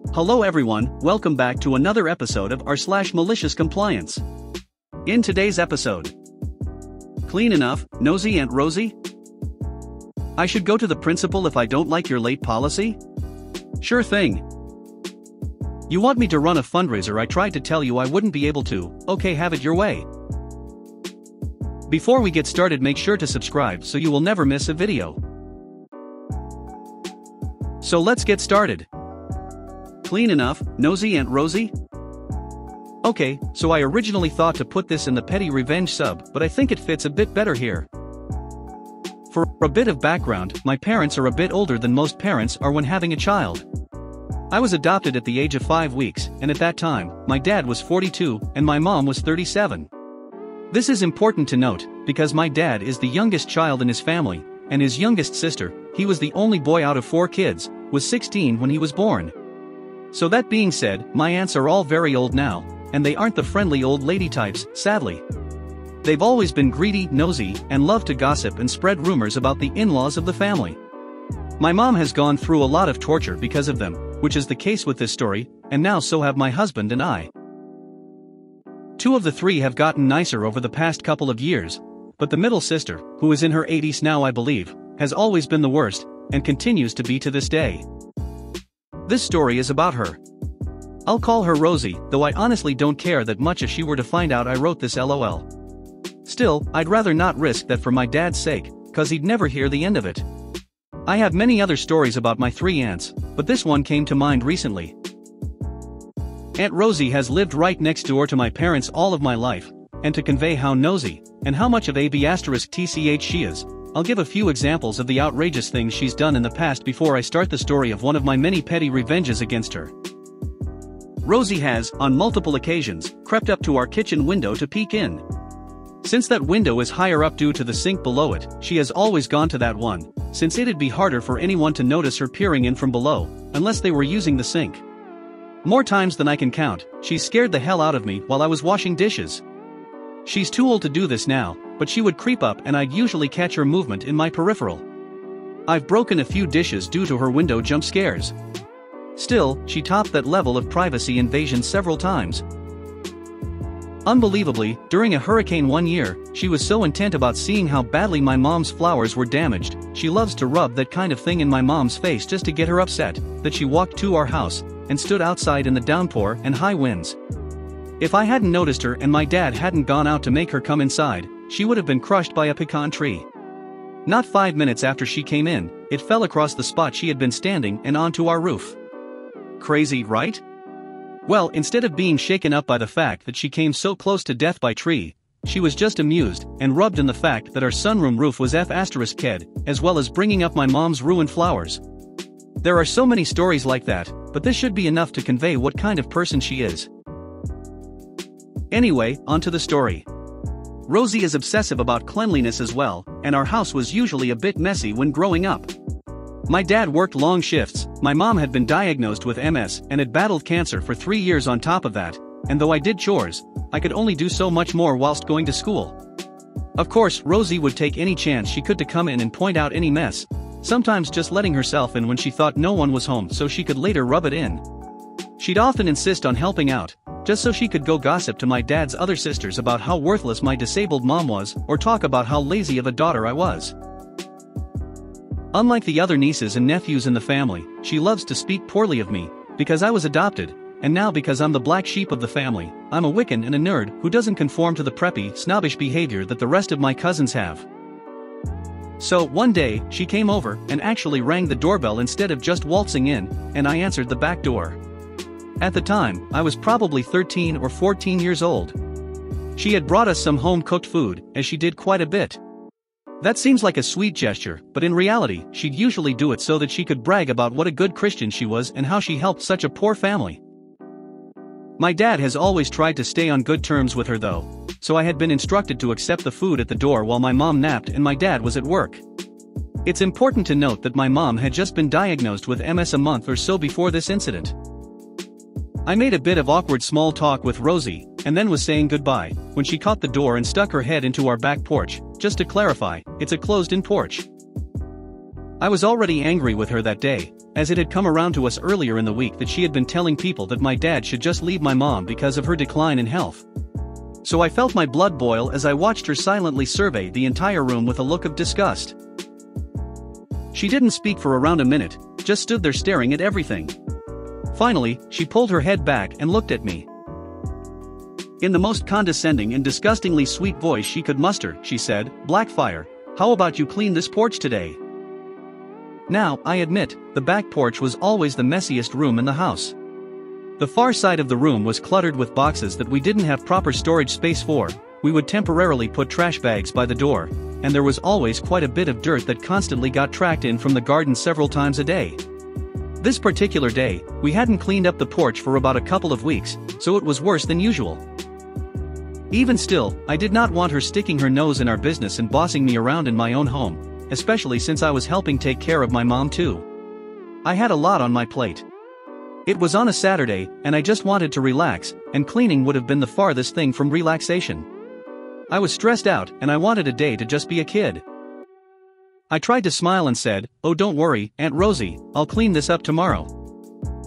Hello everyone, welcome back to another episode of r/malicious compliance. In today's episode, clean enough, nosy Aunt Rosie? I should go to the principal if I don't like your late policy? Sure thing. You want me to run a fundraiser? I tried to tell you I wouldn't be able to. Okay, have it your way. Before we get started, make sure to subscribe so you will never miss a video. So let's get started. Clean enough, nosy Aunt Rosie? Okay, so I originally thought to put this in the petty revenge sub, but I think it fits a bit better here. For a bit of background, my parents are a bit older than most parents are when having a child. I was adopted at the age of 5 weeks, and at that time, my dad was 42 and my mom was 37. This is important to note, because my dad is the youngest child in his family, and his youngest sister, he was the only boy out of 4 kids, was 16 when he was born. So that being said, my aunts are all very old now, and they aren't the friendly old lady types, sadly. They've always been greedy, nosy, and love to gossip and spread rumors about the in-laws of the family. My mom has gone through a lot of torture because of them, which is the case with this story, and now so have my husband and I. 2 of the 3 have gotten nicer over the past couple of years, but the middle sister, who is in her 80s now I believe, has always been the worst, and continues to be to this day. This story is about her. I'll call her Rosie, though I honestly don't care that much if she were to find out I wrote this LOL. Still, I'd rather not risk that for my dad's sake, cause he'd never hear the end of it. I have many other stories about my 3 aunts, but this one came to mind recently. Aunt Rosie has lived right next door to my parents all of my life, and to convey how nosy, and how much of a b***tch she is, I'll give a few examples of the outrageous things she's done in the past before I start the story of one of my many petty revenges against her. Rosie has, on multiple occasions, crept up to our kitchen window to peek in. Since that window is higher up due to the sink below it, she has always gone to that one, since it'd be harder for anyone to notice her peering in from below, unless they were using the sink. More times than I can count, she's scared the hell out of me while I was washing dishes. She's too old to do this now, but she would creep up and I'd usually catch her movement in my peripheral. I've broken a few dishes due to her window jump scares. Still, she topped that level of privacy invasion several times. Unbelievably, during a hurricane one year, she was so intent about seeing how badly my mom's flowers were damaged, she loves to rub that kind of thing in my mom's face just to get her upset, that she walked to our house, and stood outside in the downpour and high winds. If I hadn't noticed her and my dad hadn't gone out to make her come inside, she would have been crushed by a pecan tree. Not 5 minutes after she came in, it fell across the spot she had been standing and onto our roof. Crazy, right? Well, instead of being shaken up by the fact that she came so close to death by tree, she was just amused and rubbed in the fact that our sunroom roof was f***ked, as well as bringing up my mom's ruined flowers. There are so many stories like that, but this should be enough to convey what kind of person she is. Anyway, onto the story. Rosie is obsessive about cleanliness as well, and our house was usually a bit messy when growing up. My dad worked long shifts, my mom had been diagnosed with MS and had battled cancer for 3 years on top of that, and though I did chores, I could only do so much more whilst going to school. Of course, Rosie would take any chance she could to come in and point out any mess, sometimes just letting herself in when she thought no one was home so she could later rub it in. She'd often insist on helping out, just so she could go gossip to my dad's other sisters about how worthless my disabled mom was, or talk about how lazy of a daughter I was. Unlike the other nieces and nephews in the family, she loves to speak poorly of me, because I was adopted, and now because I'm the black sheep of the family, I'm a Wiccan and a nerd who doesn't conform to the preppy, snobbish behavior that the rest of my cousins have. So, one day, she came over and actually rang the doorbell instead of just waltzing in, and I answered the back door. At the time, I was probably 13 or 14 years old. She had brought us some home-cooked food, as she did quite a bit. That seems like a sweet gesture, but in reality, she'd usually do it so that she could brag about what a good Christian she was and how she helped such a poor family. My dad has always tried to stay on good terms with her though, so I had been instructed to accept the food at the door while my mom napped and my dad was at work. It's important to note that my mom had just been diagnosed with MS a month or so before this incident. I made a bit of awkward small talk with Rosie, and then was saying goodbye, when she caught the door and stuck her head into our back porch. Just to clarify, it's a closed-in porch. I was already angry with her that day, as it had come around to us earlier in the week that she had been telling people that my dad should just leave my mom because of her decline in health. So I felt my blood boil as I watched her silently survey the entire room with a look of disgust. She didn't speak for around a minute, just stood there staring at everything. Finally, she pulled her head back and looked at me. In the most condescending and disgustingly sweet voice she could muster, she said, "Blackfire, how about you clean this porch today?" Now, I admit, the back porch was always the messiest room in the house. The far side of the room was cluttered with boxes that we didn't have proper storage space for. We would temporarily put trash bags by the door, and there was always quite a bit of dirt that constantly got tracked in from the garden several times a day. This particular day, we hadn't cleaned up the porch for about a couple of weeks, so it was worse than usual. Even still, I did not want her sticking her nose in our business and bossing me around in my own home, especially since I was helping take care of my mom too. I had a lot on my plate. It was on a Saturday, and I just wanted to relax, and cleaning would have been the farthest thing from relaxation. I was stressed out, and I wanted a day to just be a kid. I tried to smile and said, "Oh, don't worry, Aunt Rosie, I'll clean this up tomorrow."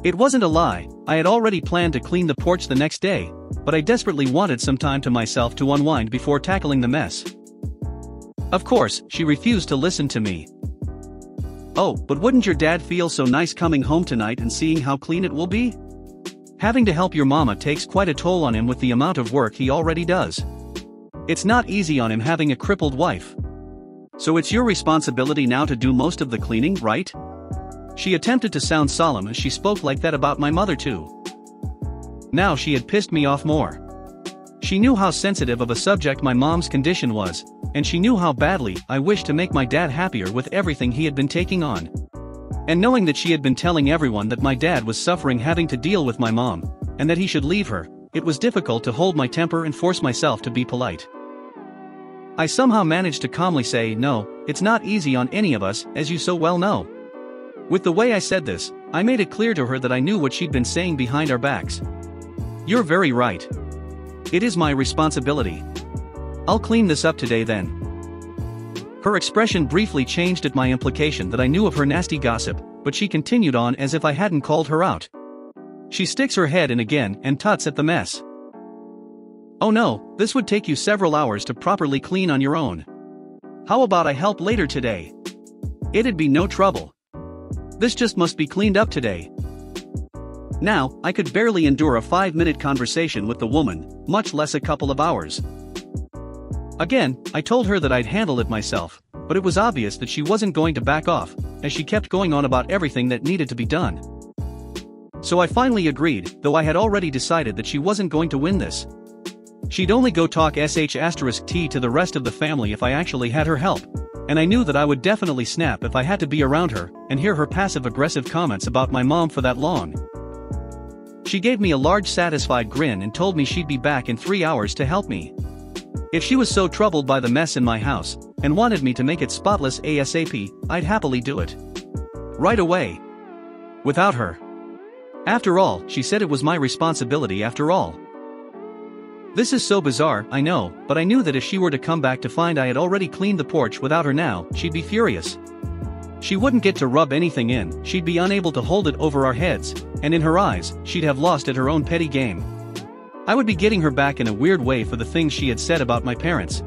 It wasn't a lie, I had already planned to clean the porch the next day, but I desperately wanted some time to myself to unwind before tackling the mess. Of course, she refused to listen to me. "Oh, but wouldn't your dad feel so nice coming home tonight and seeing how clean it will be? Having to help your mama takes quite a toll on him with the amount of work he already does. It's not easy on him having a crippled wife. So it's your responsibility now to do most of the cleaning, right?" She attempted to sound solemn as she spoke like that about my mother too. Now she had pissed me off more. She knew how sensitive of a subject my mom's condition was, and she knew how badly I wished to make my dad happier with everything he had been taking on. And knowing that she had been telling everyone that my dad was suffering having to deal with my mom, and that he should leave her, it was difficult to hold my temper and force myself to be polite. I somehow managed to calmly say, "No, it's not easy on any of us, as you so well know." With the way I said this, I made it clear to her that I knew what she'd been saying behind our backs. "You're very right. It is my responsibility. I'll clean this up today then." Her expression briefly changed at my implication that I knew of her nasty gossip, but she continued on as if I hadn't called her out. She sticks her head in again and tuts at the mess. "Oh no, this would take you several hours to properly clean on your own. How about I help later today? It'd be no trouble. This just must be cleaned up today." Now, I could barely endure a 5-minute conversation with the woman, much less a couple of hours. Again, I told her that I'd handle it myself, but it was obvious that she wasn't going to back off, as she kept going on about everything that needed to be done. So I finally agreed, though I had already decided that she wasn't going to win this. She'd only go talk sh*t to the rest of the family if I actually had her help, and I knew that I would definitely snap if I had to be around her and hear her passive-aggressive comments about my mom for that long. She gave me a large satisfied grin and told me she'd be back in 3 hours to help me. If she was so troubled by the mess in my house, and wanted me to make it spotless ASAP, I'd happily do it. Right away. Without her. After all, she said it was my responsibility after all. This is so bizarre, I know, but I knew that if she were to come back to find I had already cleaned the porch without her now, she'd be furious. She wouldn't get to rub anything in, she'd be unable to hold it over our heads, and in her eyes, she'd have lost at her own petty game. I would be getting her back in a weird way for the things she had said about my parents.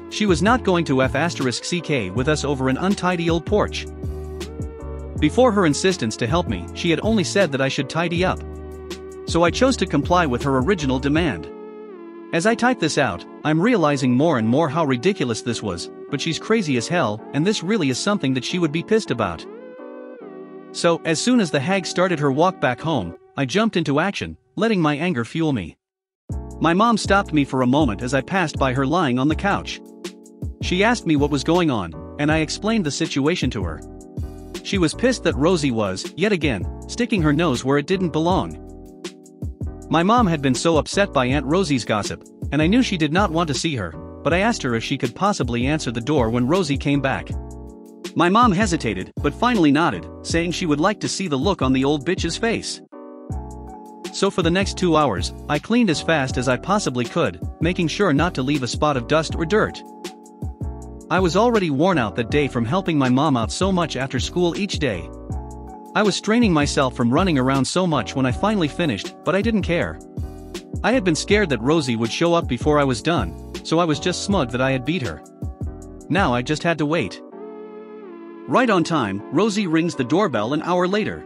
She was not going to f***ck with us over an untidy old porch. Before her insistence to help me, she had only said that I should tidy up. So I chose to comply with her original demand. As I type this out, I'm realizing more and more how ridiculous this was, but she's crazy as hell, and this really is something that she would be pissed about. So, as soon as the hag started her walk back home, I jumped into action, letting my anger fuel me. My mom stopped me for a moment as I passed by her lying on the couch. She asked me what was going on, and I explained the situation to her. She was pissed that Rosie was, yet again, sticking her nose where it didn't belong. My mom had been so upset by Aunt Rosie's gossip, and I knew she did not want to see her, but I asked her if she could possibly answer the door when Rosie came back. My mom hesitated, but finally nodded, saying she would like to see the look on the old bitch's face. So for the next 2 hours, I cleaned as fast as I possibly could, making sure not to leave a spot of dust or dirt. I was already worn out that day from helping my mom out so much after school each day. I was straining myself from running around so much when I finally finished, but I didn't care. I had been scared that Rosie would show up before I was done, so I was just smug that I had beat her. Now I just had to wait. Right on time, Rosie rings the doorbell an hour later.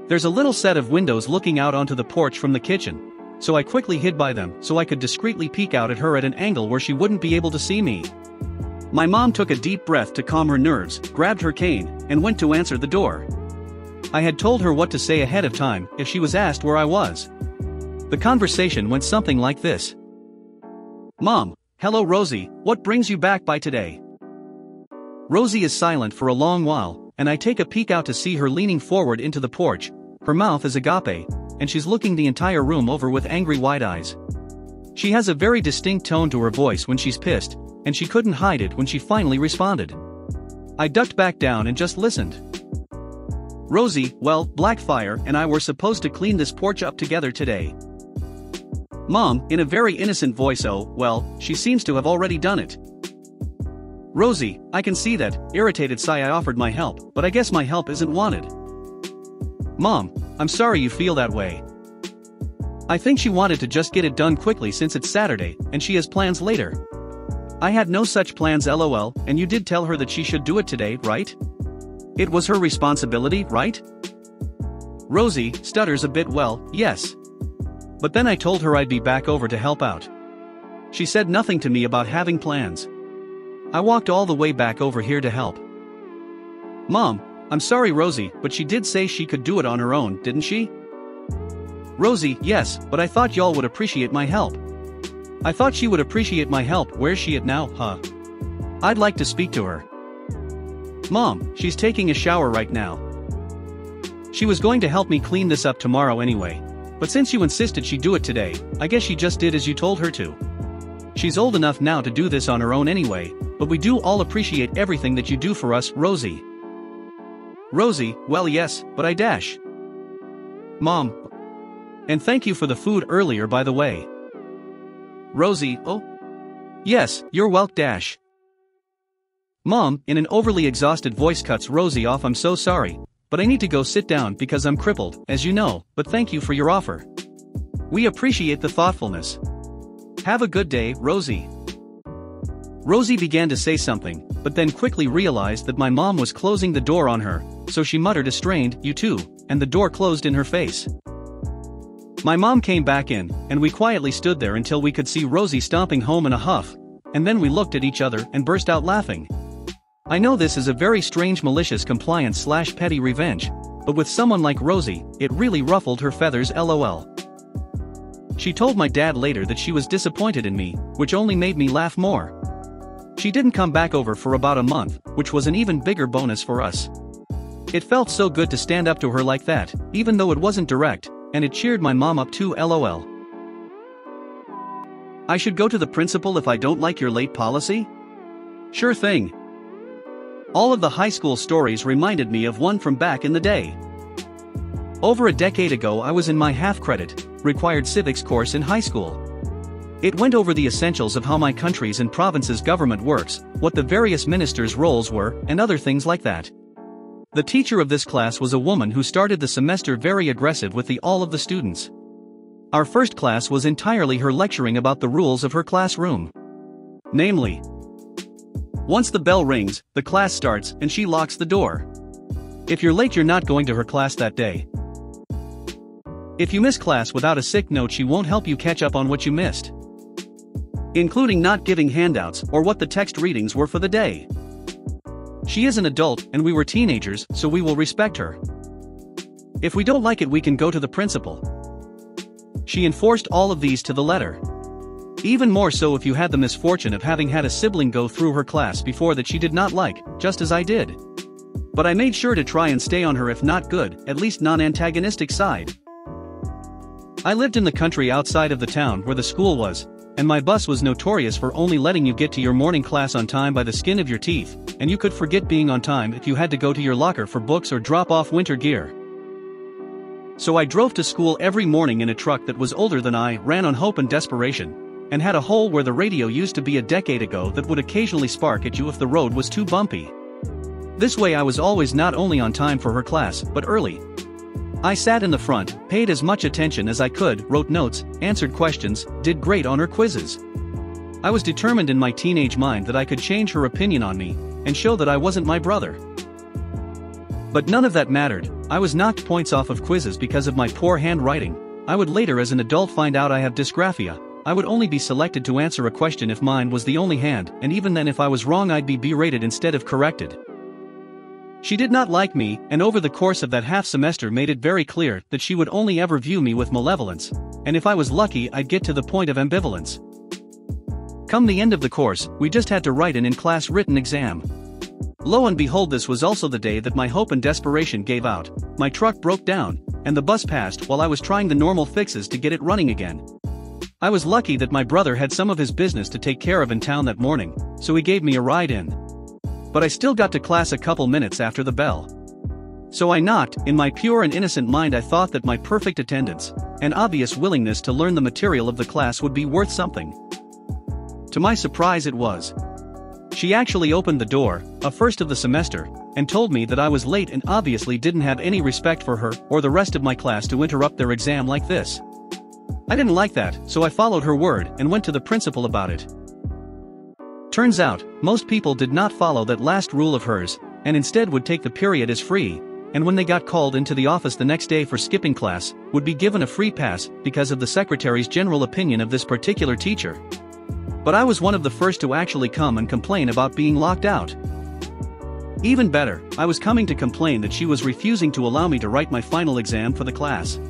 There's a little set of windows looking out onto the porch from the kitchen, so I quickly hid by them so I could discreetly peek out at her at an angle where she wouldn't be able to see me. My mom took a deep breath to calm her nerves, grabbed her cane, and went to answer the door. I had told her what to say ahead of time if she was asked where I was. The conversation went something like this. Mom, hello Rosie, what brings you back by today? Rosie is silent for a long while, and I take a peek out to see her leaning forward into the porch. Her mouth is agape, and she's looking the entire room over with angry wide eyes. She has a very distinct tone to her voice when she's pissed, and she couldn't hide it when she finally responded. I ducked back down and just listened. Rosie, well, Blackfire and I were supposed to clean this porch up together today. Mom, in a very innocent voice, oh, well, she seems to have already done it. Rosie, I can see that, irritated sigh. I offered my help, but I guess my help isn't wanted. Mom, I'm sorry you feel that way. I think she wanted to just get it done quickly since it's Saturday, and she has plans later. I had no such plans lol, and you did tell her that she should do it today, right? It was her responsibility, right? Rosie stutters a bit. Well, yes. But then I told her I'd be back over to help out. She said nothing to me about having plans. I walked all the way back over here to help. Mom, I'm sorry Rosie, but she did say she could do it on her own, didn't she? Rosie, yes, but I thought y'all would appreciate my help. I thought she would appreciate my help. Where's she at now, huh? I'd like to speak to her. Mom, she's taking a shower right now. She was going to help me clean this up tomorrow anyway, but since you insisted she do it today, I guess she just did as you told her to. She's old enough now to do this on her own anyway, but we do all appreciate everything that you do for us, Rosie. Rosie, well yes, but I dash. Mom. And thank you for the food earlier by the way. Rosie, oh? Yes, you're welcome dash. Mom, in an overly exhausted voice, cuts Rosie off. I'm so sorry, but I need to go sit down because I'm crippled, as you know, but thank you for your offer. We appreciate the thoughtfulness. Have a good day, Rosie. Rosie began to say something, but then quickly realized that my mom was closing the door on her, so she muttered a strained, "You too," and the door closed in her face. My mom came back in, and we quietly stood there until we could see Rosie stomping home in a huff, and then we looked at each other and burst out laughing. I know this is a very strange malicious compliance/petty revenge, but with someone like Rosie, it really ruffled her feathers lol. She told my dad later that she was disappointed in me, which only made me laugh more. She didn't come back over for about a month, which was an even bigger bonus for us. It felt so good to stand up to her like that, even though it wasn't direct, and it cheered my mom up too lol. I should go to the principal if I don't like your late policy? Sure thing. All of the high school stories reminded me of one from back in the day. Over a decade ago I was in my half-credit, required civics course in high school. It went over the essentials of how my country's and province's government works, what the various ministers' roles were, and other things like that. The teacher of this class was a woman who started the semester very aggressive with all of the students. Our first class was entirely her lecturing about the rules of her classroom. Namely, once the bell rings, the class starts and she locks the door. If you're late, you're not going to her class that day. If you miss class without a sick note, she won't help you catch up on what you missed, including not giving handouts or what the text readings were for the day. She is an adult and we were teenagers, so we will respect her. If we don't like it, we can go to the principal. She enforced all of these to the letter. Even more so if you had the misfortune of having had a sibling go through her class before that she did not like, just as I did. But I made sure to try and stay on her, if not good, at least non-antagonistic side. I lived in the country outside of the town where the school was, and my bus was notorious for only letting you get to your morning class on time by the skin of your teeth, and you could forget being on time if you had to go to your locker for books or drop off winter gear. So I drove to school every morning in a truck that was older than I, ran on hope and desperation, and had a hole where the radio used to be a decade ago that would occasionally spark at you if the road was too bumpy. This way I was always not only on time for her class, but early. I sat in the front, paid as much attention as I could, wrote notes, answered questions, did great on her quizzes. I was determined in my teenage mind that I could change her opinion on me, and show that I wasn't my brother. But none of that mattered. I was knocked points off of quizzes because of my poor handwriting. I would later as an adult find out I have dysgraphia. I would only be selected to answer a question if mine was the only hand, and even then if I was wrong I'd be berated instead of corrected. She did not like me, and over the course of that half semester made it very clear that she would only ever view me with malevolence, and if I was lucky I'd get to the point of ambivalence. Come the end of the course, we just had to write an in-class written exam. Lo and behold, this was also the day that my hope and desperation gave out. My truck broke down, and the bus passed while I was trying the normal fixes to get it running again. I was lucky that my brother had some of his business to take care of in town that morning, so he gave me a ride in. But I still got to class a couple minutes after the bell. So I knocked. In my pure and innocent mind I thought that my perfect attendance, and obvious willingness to learn the material of the class would be worth something. To my surprise it was. She actually opened the door, a first of the semester, and told me that I was late and obviously didn't have any respect for her or the rest of my class to interrupt their exam like this. I didn't like that, so I followed her word and went to the principal about it. Turns out, most people did not follow that last rule of hers, and instead would take the period as free, and when they got called into the office the next day for skipping class, would be given a free pass because of the secretary's general opinion of this particular teacher. But I was one of the first to actually come and complain about being locked out. Even better, I was coming to complain that she was refusing to allow me to write my final exam for the class.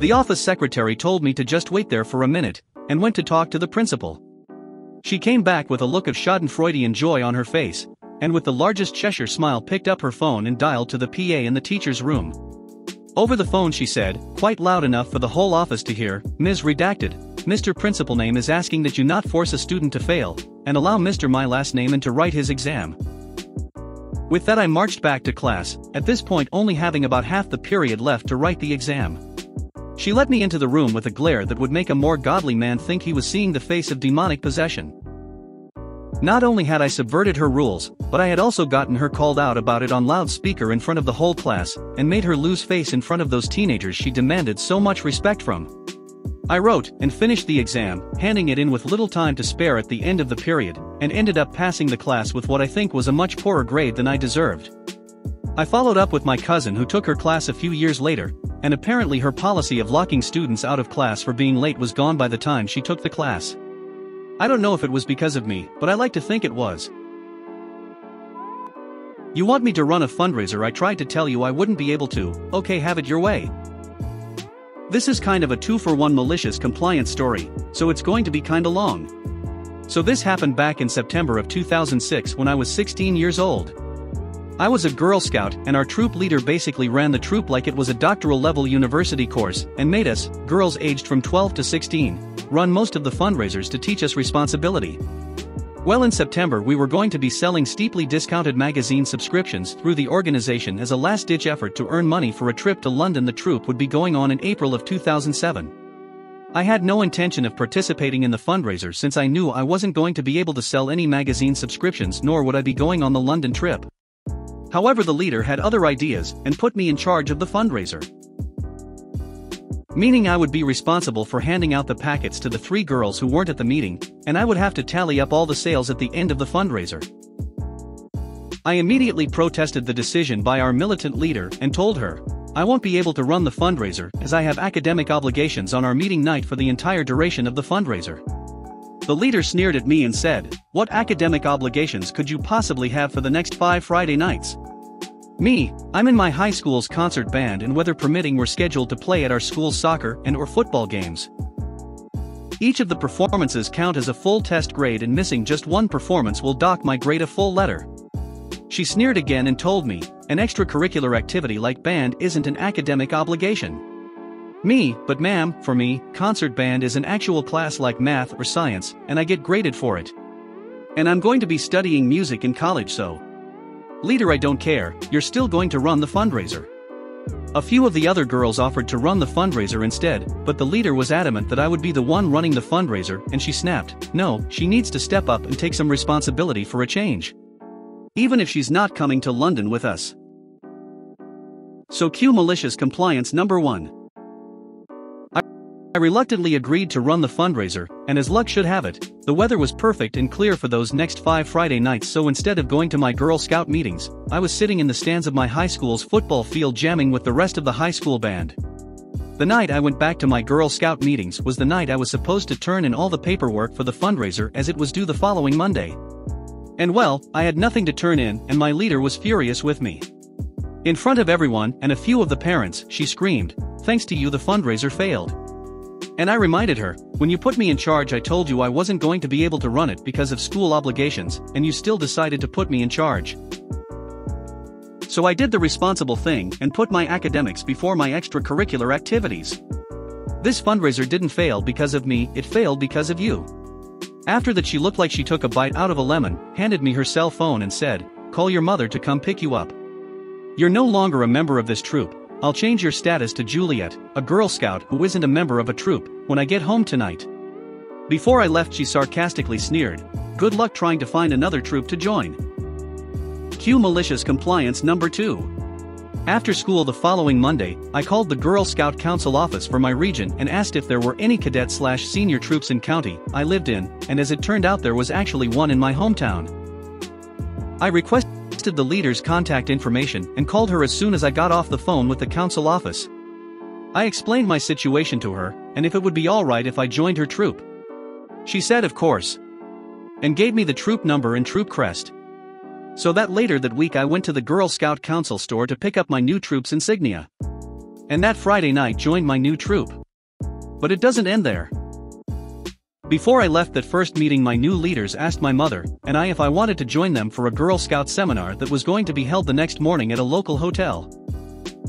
The office secretary told me to just wait there for a minute, and went to talk to the principal. She came back with a look of schadenfreude and joy on her face, and with the largest Cheshire smile picked up her phone and dialed to the PA in the teacher's room. Over the phone she said, quite loud enough for the whole office to hear, "Ms. Redacted, Mr. Principal name is asking that you not force a student to fail, and allow Mr. my last name and to write his exam." With that I marched back to class, at this point only having about half the period left to write the exam. She let me into the room with a glare that would make a more godly man think he was seeing the face of demonic possession. Not only had I subverted her rules, but I had also gotten her called out about it on loudspeaker in front of the whole class, and made her lose face in front of those teenagers she demanded so much respect from. I wrote and finished the exam, handing it in with little time to spare at the end of the period, and ended up passing the class with what I think was a much poorer grade than I deserved. I followed up with my cousin who took her class a few years later, and apparently her policy of locking students out of class for being late was gone by the time she took the class. I don't know if it was because of me, but I like to think it was. You want me to run a fundraiser? I tried to tell you I wouldn't be able to. Okay, have it your way. This is kind of a 2-for-1 malicious compliance story, so it's going to be kinda long. So this happened back in September of 2006 when I was 16 years old. I was a Girl Scout, and our troop leader basically ran the troop like it was a doctoral level university course, and made us, girls aged from 12 to 16, run most of the fundraisers to teach us responsibility. Well, in September we were going to be selling steeply discounted magazine subscriptions through the organization as a last-ditch effort to earn money for a trip to London the troop would be going on in April of 2007. I had no intention of participating in the fundraiser since I knew I wasn't going to be able to sell any magazine subscriptions, nor would I be going on the London trip. However, the leader had other ideas and put me in charge of the fundraiser. Meaning I would be responsible for handing out the packets to the 3 girls who weren't at the meeting, and I would have to tally up all the sales at the end of the fundraiser. I immediately protested the decision by our militant leader and told her, I won't be able to run the fundraiser as I have academic obligations on our meeting night for the entire duration of the fundraiser. The leader sneered at me and said, "What academic obligations could you possibly have for the next 5 Friday nights?" Me, I'm in my high school's concert band, and weather permitting we're scheduled to play at our school's soccer and or football games. Each of the performances count as a full test grade, and missing just one performance will dock my grade a full letter. She sneered again and told me, an extracurricular activity like band isn't an academic obligation. Me, but ma'am, for me, concert band is an actual class like math or science, and I get graded for it. And I'm going to be studying music in college, so. Leader, I don't care, you're still going to run the fundraiser. A few of the other girls offered to run the fundraiser instead, but the leader was adamant that I would be the one running the fundraiser, and she snapped, no, she needs to step up and take some responsibility for a change. even if she's not coming to London with us. So cue malicious compliance number 1. I reluctantly agreed to run the fundraiser, and as luck should have it, the weather was perfect and clear for those next 5 Friday nights, so instead of going to my Girl Scout meetings, I was sitting in the stands of my high school's football field jamming with the rest of the high school band. The night I went back to my Girl Scout meetings was the night I was supposed to turn in all the paperwork for the fundraiser, as it was due the following Monday. And well, I had nothing to turn in, and my leader was furious with me. In front of everyone and a few of the parents, she screamed, "Thanks to you the fundraiser failed." And I reminded her, "When you put me in charge I told you I wasn't going to be able to run it because of school obligations, and you still decided to put me in charge." So I did the responsible thing and put my academics before my extracurricular activities. This fundraiser didn't fail because of me, it failed because of you. After that she looked like she took a bite out of a lemon, handed me her cell phone and said, "Call your mother to come pick you up. You're no longer a member of this troop. I'll change your status to Juliet, a Girl Scout who isn't a member of a troop, when I get home tonight." Before I left she sarcastically sneered, "Good luck trying to find another troop to join." Cue malicious compliance number 2. After school the following Monday, I called the Girl Scout Council office for my region and asked if there were any cadet/senior troops in county I lived in, and as it turned out there was actually one in my hometown. I requested the leader's contact information and called her as soon as I got off the phone with the council office. I explained my situation to her, and if it would be alright if I joined her troop. She said of course, and gave me the troop number and troop crest. So that later that week I went to the Girl Scout Council store to pick up my new troop's insignia. And that Friday night joined my new troop. But it doesn't end there. Before I left that first meeting my new leaders asked my mother and I if I wanted to join them for a Girl Scout seminar that was going to be held the next morning at a local hotel.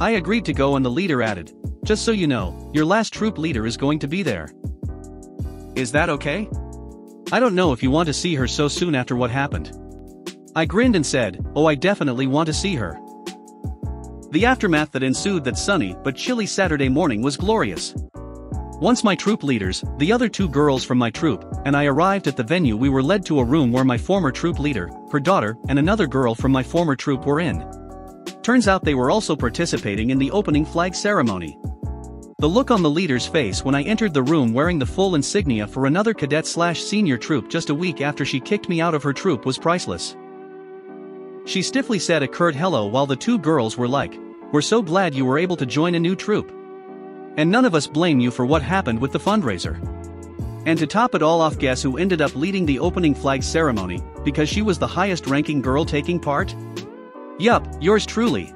I agreed to go and the leader added, "Just so you know, your last troop leader is going to be there. Is that okay? I don't know if you want to see her so soon after what happened." I grinned and said, "Oh, I definitely want to see her." The aftermath that ensued that sunny but chilly Saturday morning was glorious. Once my troop leaders, the other 2 girls from my troop, and I arrived at the venue, we were led to a room where my former troop leader, her daughter, and another girl from my former troop were in. Turns out they were also participating in the opening flag ceremony. The look on the leader's face when I entered the room wearing the full insignia for another cadet/senior troop just a week after she kicked me out of her troop was priceless. She stiffly said a curt hello while the 2 girls were like, "We're so glad you were able to join a new troop. And none of us blame you for what happened with the fundraiser." And to top it all off, guess who ended up leading the opening flag ceremony, because she was the highest ranking girl taking part? Yup, yours truly.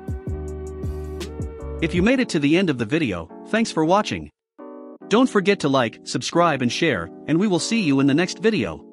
If you made it to the end of the video, thanks for watching. Don't forget to like, subscribe and share, and we will see you in the next video.